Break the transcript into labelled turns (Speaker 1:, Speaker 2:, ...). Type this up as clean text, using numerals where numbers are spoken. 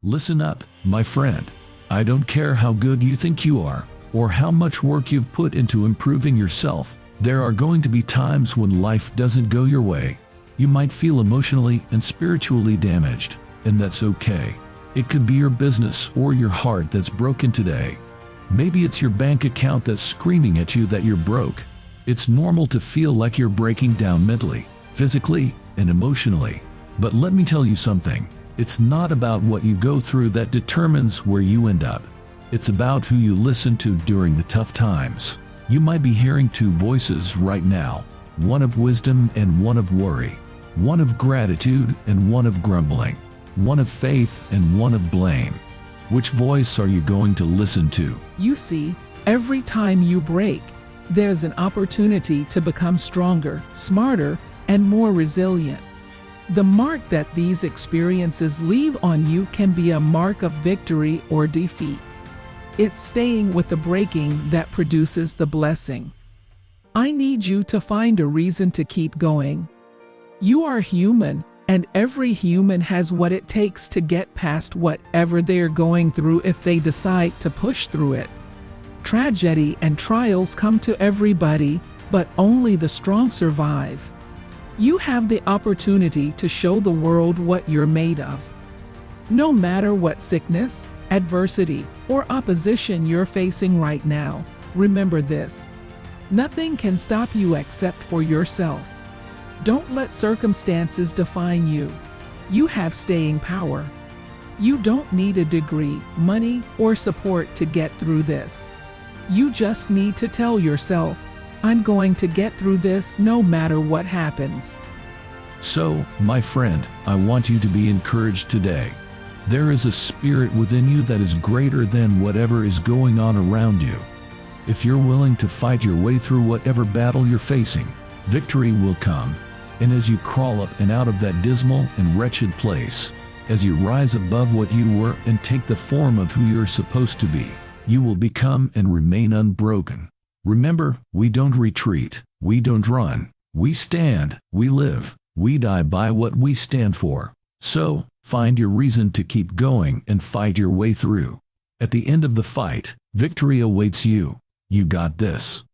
Speaker 1: Listen up, my friend. I don't care how good you think you are, or how much work you've put into improving yourself. There are going to be times when life doesn't go your way. You might feel emotionally and spiritually damaged, and that's okay. It could be your business or your heart that's broken today. Maybe it's your bank account that's screaming at you that you're broke. It's normal to feel like you're breaking down mentally, physically, and emotionally. But let me tell you something. It's not about what you go through that determines where you end up. It's about who you listen to during the tough times. You might be hearing two voices right now, one of wisdom and one of worry, one of gratitude and one of grumbling, one of faith and one of blame. Which voice are you going to listen to?
Speaker 2: You see, every time you break, there's an opportunity to become stronger, smarter, and more resilient. The mark that these experiences leave on you can be a mark of victory or defeat. It's staying with the breaking that produces the blessing. I need you to find a reason to keep going. You are human, and every human has what it takes to get past whatever they're going through if they decide to push through it. Tragedy and trials come to everybody, but only the strong survive. You have the opportunity to show the world what you're made of. No matter what sickness, adversity, or opposition you're facing right now, remember this: nothing can stop you except for yourself. Don't let circumstances define you. You have staying power. You don't need a degree, money, or support to get through this. You just need to tell yourself, I'm going to get through this no matter what happens.
Speaker 1: So, my friend, I want you to be encouraged today. There is a spirit within you that is greater than whatever is going on around you. If you're willing to fight your way through whatever battle you're facing, victory will come. And as you crawl up and out of that dismal and wretched place, as you rise above what you were and take the form of who you're supposed to be, you will become and remain unbroken. Remember, we don't retreat, we don't run, we stand, we live, we die by what we stand for. So, find your reason to keep going and fight your way through. At the end of the fight, victory awaits you. You got this.